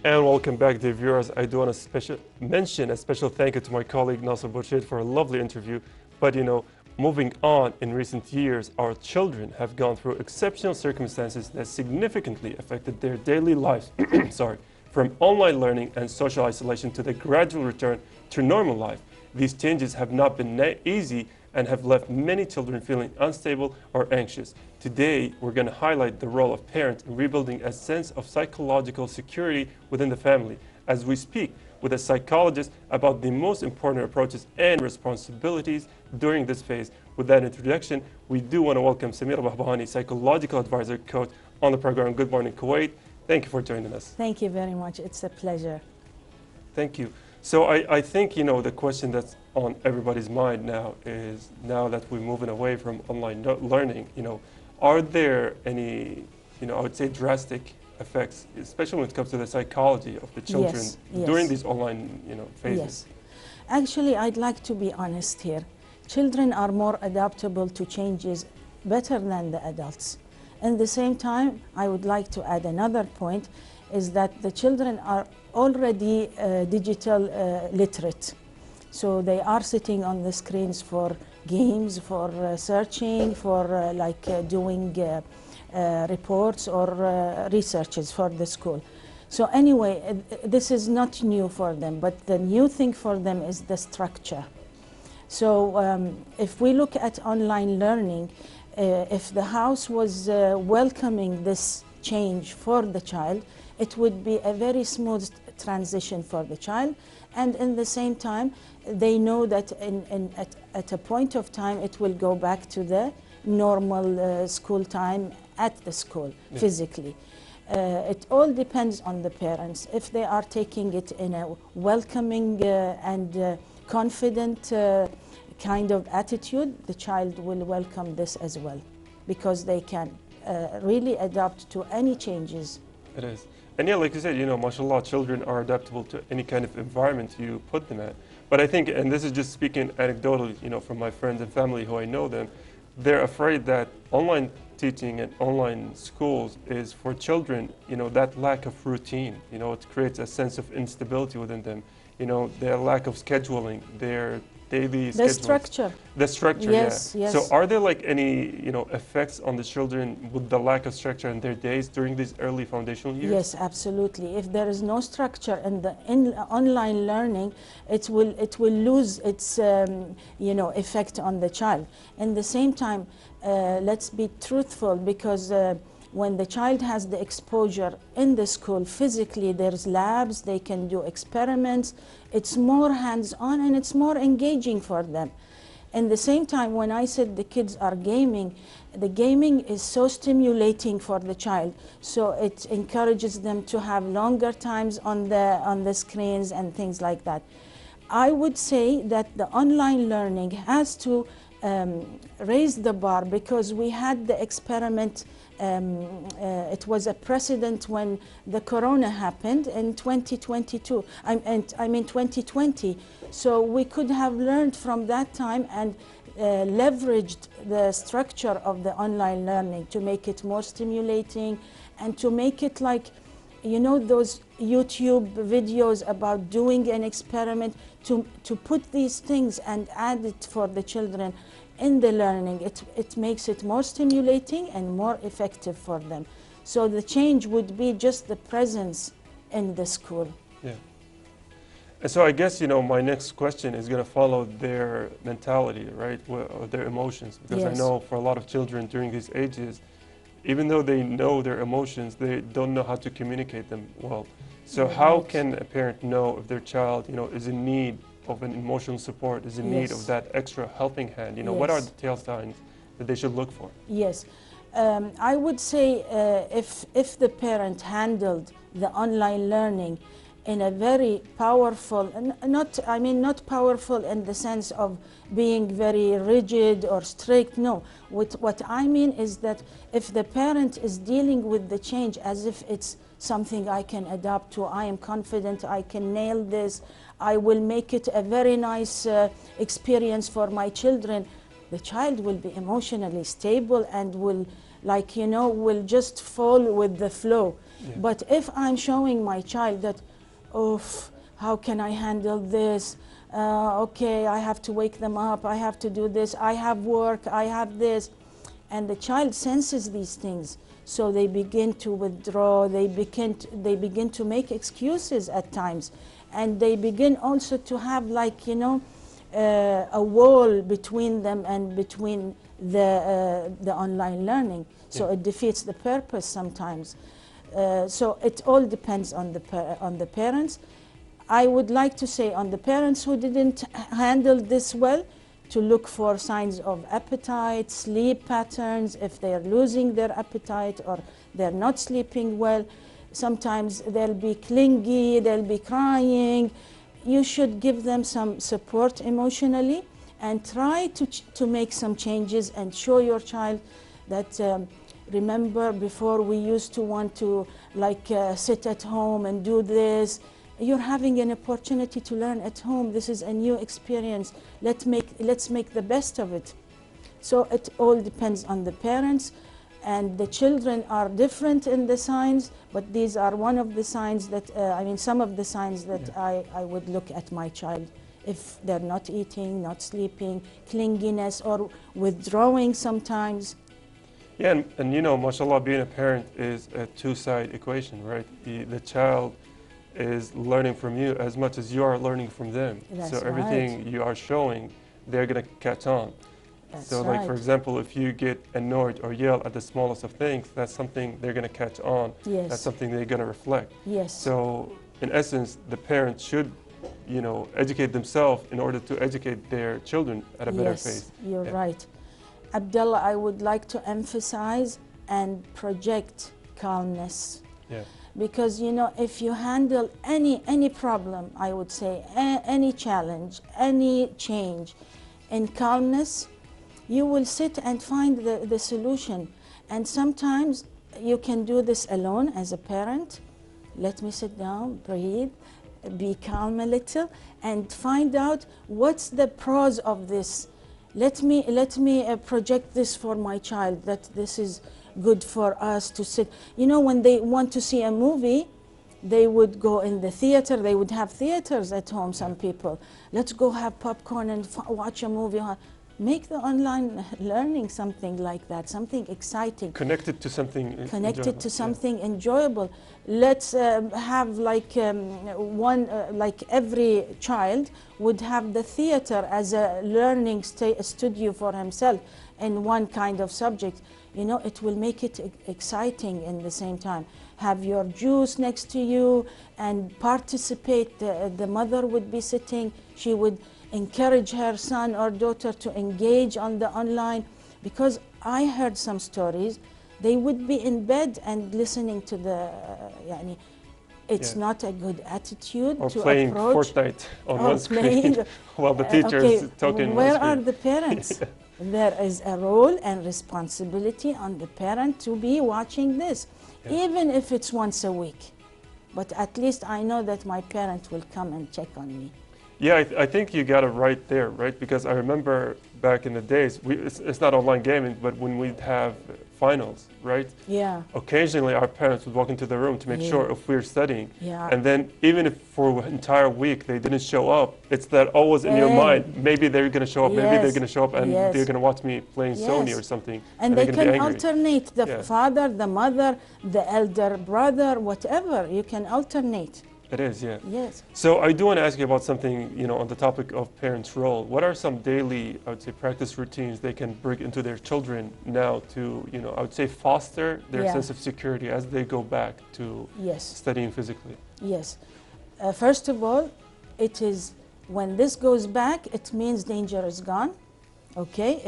And welcome back, dear viewers. I do want to mention a special thank you to my colleague Nasser Bourshid for a lovely interview. But moving on, in recent years, our children have gone through exceptional circumstances that significantly affected their daily lives. Sorry, from online learning and social isolation to the gradual return to normal life. These changes have not been easy and have left many children feeling unstable or anxious. Today, we're going to highlight the role of parents in rebuilding a sense of psychological security within the family as we speak with a psychologist about the most important approaches and responsibilities during this phase. With that introduction, we do want to welcome Samera Behnehani, psychological advisor coach on the program. Good morning, Kuwait. Thank you for joining us. Thank you very much. It's a pleasure. Thank you. So I think, the question that's on everybody's mind now is, now that we're moving away from online learning, are there any, I would say drastic effects, especially when it comes to the psychology of the children during these online, phases? Yes. Actually, I'd like to be honest here. Children are more adaptable to changes better than the adults. At the same time, I would like to add another point, is that the children are already digital literate. So they are sitting on the screens for games, for searching, for doing reports or researches for the school. So anyway, this is not new for them, but the new thing for them is the structure. So if we look at online learning, if the house was welcoming this change for the child, it would be a very smooth transition for the child, and in the same time they know that at a point of time it will go back to the normal school time at the school physically. It all depends on the parents. If they are taking it in a welcoming and confident kind of attitude, the child will welcome this as well, because they can really adapt to any changes. It is. And yeah, like you said, mashallah, children are adaptable to any kind of environment you put them at. But I think, and this is just speaking anecdotally, from my friends and family who I know them, they're afraid that online teaching and online schools is for children, that lack of routine, it creates a sense of instability within them, their lack of scheduling, their daily schedules. The structure, yes, yeah. Yes. So are there any, effects on the children with the lack of structure in their days during these early foundational years? Yes, absolutely. If there is no structure in the online learning, it will lose its effect on the child. At the same time, let's be truthful, because when the child has the exposure in the school physically, there's labs, they can do experiments, it's more hands-on and it's more engaging for them. At the same time, when I said the kids are gaming, the gaming is so stimulating for the child, so it encourages them to have longer times on the screens and things like that. I would say that the online learning has to raise the bar, because we had the experiment. It was a precedent when the corona happened in 2022. I mean 2020. So we could have learned from that time and leveraged the structure of the online learning to make it more stimulating and to make it like, those YouTube videos about doing an experiment, to put these things and add it for the children in the learning. It makes it more stimulating and more effective for them. So the change would be just the presence in the school. Yeah. And so I guess, my next question is going to follow their mentality, right, or their emotions. Because I know for a lot of children during these ages, even though they know their emotions, they don't know how to communicate them well. So how can a parent know if their child, is in need of an emotional support, is in need of that extra helping hand? What are the tell signs that they should look for? Yes. I would say if the parent handled the online learning in a very powerful, not powerful in the sense of being very rigid or strict, no. What I mean is that if the parent is dealing with the change as if it's something I can adapt to, I am confident I can nail this, I will make it a very nice experience for my children, the child will be emotionally stable and will like, you know, will just fall with the flow. Yeah. But if I'm showing my child that, oh, how can I handle this? Okay, I have to wake them up, I have to do this, I have work, I have this. And the child senses these things. So they begin to withdraw, they begin to make excuses at times. And they begin also to have, like, you know, a wall between them and between the online learning. So it defeats the purpose sometimes. So it all depends on the parents. I would like to say on the parents who didn't handle this well, to look for signs of appetite, sleep patterns, if they're losing their appetite or they're not sleeping well. Sometimes they'll be clingy, they'll be crying. You should give them some support emotionally and try to make some changes and show your child that, remember before we used to want to sit at home and do this. You're having an opportunity to learn at home. This is a new experience. Let's make the best of it. So it all depends on the parents, and the children are different in the signs, but these are one of the signs that, some of the signs that I would look at my child. If they're not eating, not sleeping, clinginess or withdrawing sometimes. Yeah, and you know, mashallah, being a parent is a two-side equation, right? The child is learning from you as much as you are learning from them. That's so everything right. you are showing, they're going to catch on. That's so right. like, for example, if you get annoyed or yell at the smallest of things, that's something they're going to catch on. Yes. That's something they're going to reflect. Yes. So in essence, the parents should, you know, educate themselves in order to educate their children at a better pace. Yes, you're right. Abdullah, I would like to emphasize and project calmness. Yeah. Because, you know, if you handle any problem, I would say, any challenge, any change in calmness, you will sit and find the solution. And sometimes you can do this alone as a parent. Let me sit down, breathe, be calm a little, and find out what's the pros of this. Let me project this for my child, that this is good for us to sit. You know, when they want to see a movie, they would go in the theater. They would have theaters at home, some people. Let's go have popcorn and watch a movie. Make the online learning something like that, something exciting. Connected to something Connected to something enjoyable. Let's have like every child would have the theater as a learning studio for himself in one kind of subject. You know, it will make it exciting in the same time. Have your juice next to you and participate. The mother would be sitting. She would encourage her son or daughter to engage on the online, because I heard some stories. They would be in bed and listening to the, it's not a good attitude or to playing approach. Fortnite on one screen while the teacher is talking. Where are the parents? There is a role and responsibility on the parent to be watching this, even if it's once a week. But at least I know that my parent will come and check on me. Yeah, I think you got it right there, right? Because I remember back in the days, it's not online gaming, but when we'd have finals, right? Yeah. Occasionally our parents would walk into the room to make sure if we're studying. Yeah. And then even if for an entire week they didn't show up, it's that always in your mind, maybe they're going to show up, maybe they're going to show up and they're going to watch me playing Sony or something. And they can be alternate, the father, the mother, the elder brother, whatever. You can alternate. It is, yeah. Yes. So I do want to ask you about something, you know, on the topic of parents' role. What are some daily, I would say, practice routines they can bring into their children now to, you know, I would say foster their sense of security as they go back to studying physically? Yes. First of all, it is when this goes back, it means danger is gone. Okay?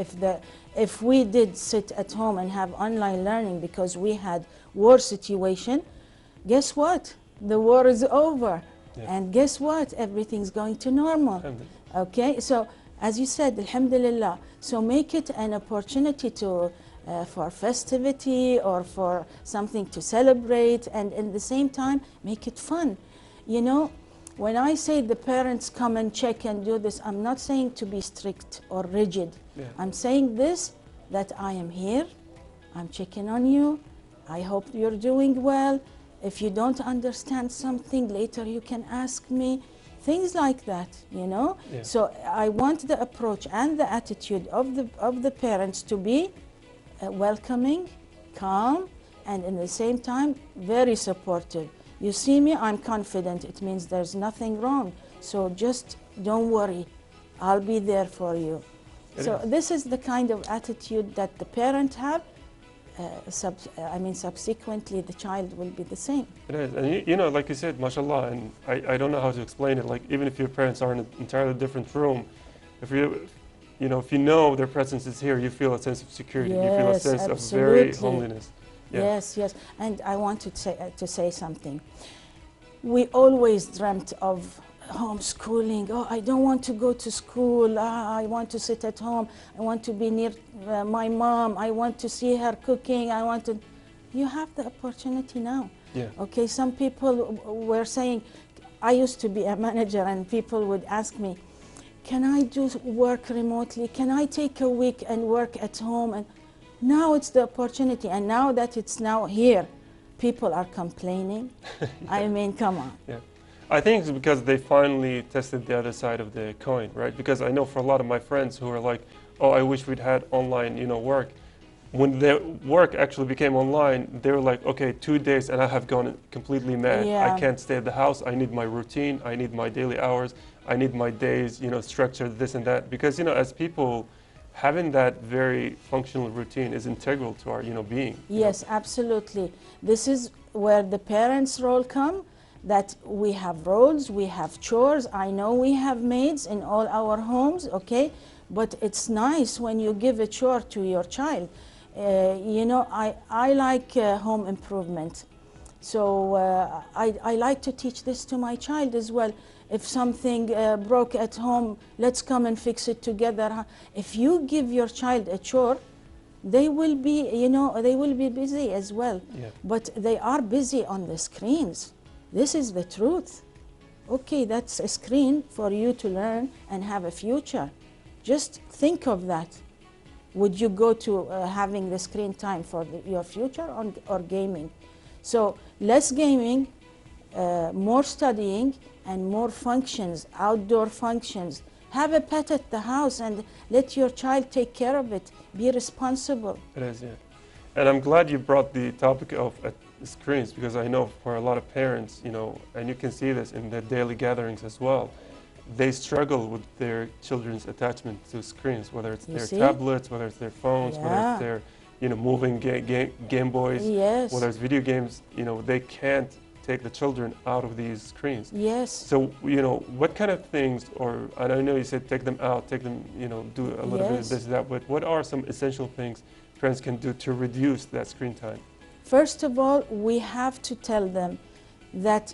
If we did sit at home and have online learning because we had war situation, guess what? The war is over. And guess what? Everything's going to normal. Okay, so as you said, alhamdulillah. So make it an opportunity to, for festivity or for something to celebrate, and in the same time, make it fun. You know, when I say the parents come and check and do this, I'm not saying to be strict or rigid. I'm saying this, that I am here, I'm checking on you. I hope you're doing well. If you don't understand something, later you can ask me. Things like that, you know. Yeah. So I want the approach and the attitude of the parents to be welcoming, calm, and in the same time very supportive. You see me, I'm confident. It means there's nothing wrong. So just don't worry. I'll be there for you. So this is the kind of attitude that the parent have. Subsequently the child will be the same. It is, and you know, like you said, mashallah, and I don't know how to explain it. Like, even if your parents are in an entirely different room, if you know their presence is here, you feel a sense of security. Yes, you feel a sense absolutely. of very homeliness. Yeah. Yes, yes. And I wanted to say something. We always dreamt of homeschooling. Oh, I don't want to go to school. I want to sit at home. I want to be near my mom. I want to see her cooking. You have the opportunity now. Yeah. Okay, some people were saying, I used to be a manager and people would ask me, can I do work remotely? Can I take a week and work at home? And now it's the opportunity. And now that it's now here, people are complaining. I mean, come on. Yeah. I think it's because they finally tested the other side of the coin, right? Because I know for a lot of my friends who are like, oh, I wish we'd had online, work. When their work actually became online, they were like, okay, 2 days and I have gone completely mad. Yeah. I can't stay at the house. I need my routine. I need my daily hours. I need my days, structured this and that. Because, as people, having that very functional routine is integral to our, being. Yes, absolutely. This is where the parents' role come. That we have roles, we have chores. I know we have maids in all our homes, okay? But it's nice when you give a chore to your child. I like home improvement. So I like to teach this to my child as well. If something broke at home, let's come and fix it together. If you give your child a chore, they will be, they will be busy as well. Yeah. But they are busy on the screens. This is the truth. Okay, that's a screen for you to learn and have a future. Just think of that. Would you go to having the screen time for your future or gaming? So less gaming, more studying, and more functions, outdoor functions. Have a pet at the house and let your child take care of it. Be responsible. It is, yeah. And I'm glad you brought the topic of screens, because I know for a lot of parents, and you can see this in their daily gatherings as well, they struggle with their children's attachment to screens, whether it's their tablets, whether it's their phones, whether it's their moving Game Boys, yes. whether it's video games, they can't take the children out of these screens. Yes. So, what kind of things, and I know you said take them out, take them, do a little bit of this, that, but what are some essential things parents can do to reduce that screen time? First of all, we have to tell them that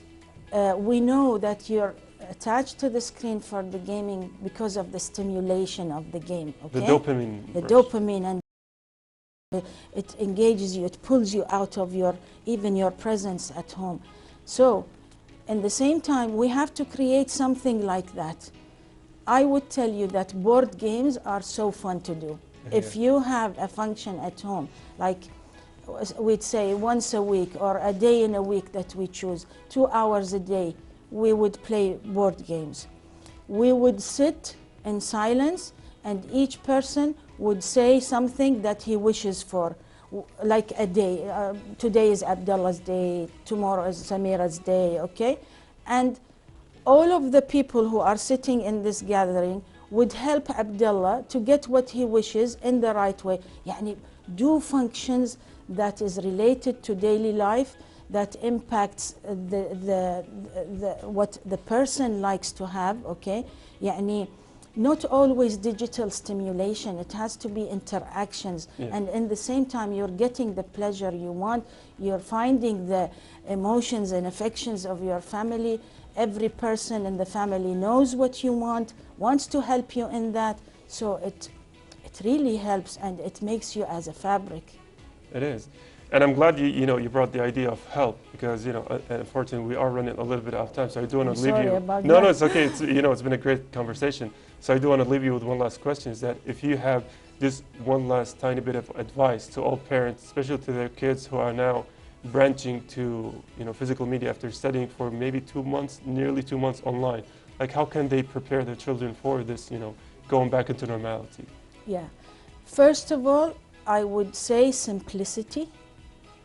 we know that you're attached to the screen for the gaming because of the stimulation of the game. Okay? The dopamine. The dopamine, and it engages you, it pulls you out of even your presence at home. So, in the same time, we have to create something like that. I would tell you that board games are so fun to do. Yeah. If you have a function at home, like we'd say once a week or a day in a week that we choose, 2 hours a day, we would play board games. We would sit in silence and each person would say something that he wishes for, like a day. Today is Abdullah's day, tomorrow is Samira's day, okay? And all of the people who are sitting in this gathering would help Abdullah to get what he wishes in the right way. Yani, do functions that is related to daily life, that impacts what the person likes to have, okay? Yani, not always digital stimulation, it has to be interactions. Yeah. And in the same time, you're getting the pleasure you want, you're finding the emotions and affections of your family. Every person in the family knows what you want, wants to help you in that. So it really helps and it makes you as a fabric. It is. And I'm glad you brought the idea of help, because unfortunately we are running a little bit out of time. So I do want to leave you. No, it's okay. It's been a great conversation. So I do want to leave you with one last question: is that if you have just one last tiny bit of advice to all parents, especially to their kids who are now branching to physical media after studying for maybe 2 months, nearly 2 months online. Like, how can they prepare their children for this, going back into normality? Yeah. First of all, I would say simplicity.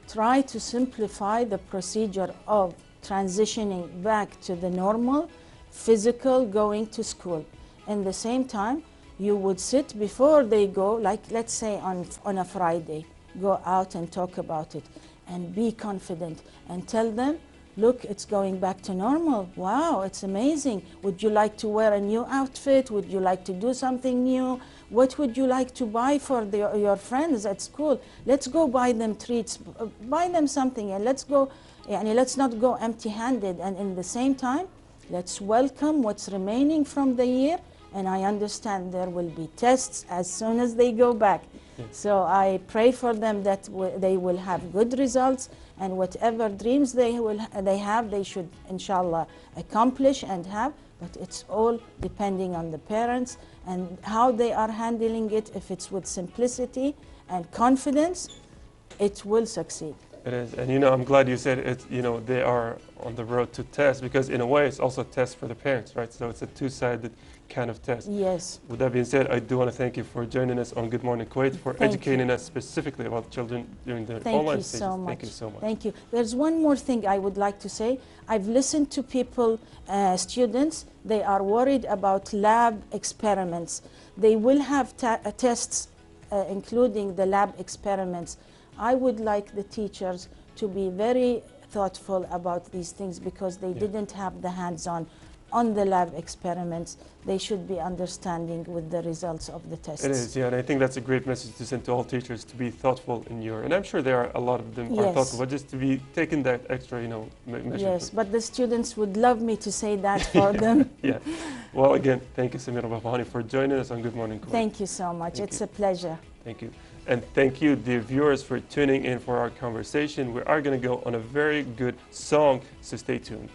Try to simplify the procedure of transitioning back to the normal physical going to school. In the same time, you would sit before they go, like let's say on a Friday, go out and talk about it and be confident and tell them, look, it's going back to normal. Wow, it's amazing. Would you like to wear a new outfit? Would you like to do something new? What would you like to buy for your friends at school? Let's go buy them treats, buy them something, and let's not go empty-handed. And in the same time, let's welcome what's remaining from the year. And I understand there will be tests as soon as they go back. Yeah. So I pray for them that they will have good results, and whatever dreams they have, they should, inshallah, accomplish and have. But it's all depending on the parents and how they are handling it. If it's with simplicity and confidence, it will succeed. It is, and I'm glad you said it. They are on the road to test, because in a way it's also a test for the parents, right? So it's a two-sided kind of test. Yes. With that being said, I do want to thank you for joining us on Good Morning Kuwait, for educating us specifically about children during the online stages. Thank you so much. Thank you. There's one more thing I would like to say. I've listened to people, students, they are worried about lab experiments. They will have tests, including the lab experiments. I would like the teachers to be very thoughtful about these things, because they didn't have the hands-on on the lab experiments. They should be understanding with the results of the tests. It is, yeah, and I think that's a great message to send to all teachers, to be thoughtful in and I'm sure there are a lot of them are thoughtful, but just to be taking that extra, measure. Yes, but the students would love me to say that for them. Yeah. Well, again, thank you, Samera Behnehani, for joining us on Good Morning Kuwait. Thank you so much. It's a pleasure. Thank you. And thank you, dear viewers, for tuning in for our conversation. We are going to go on a very good song, so stay tuned.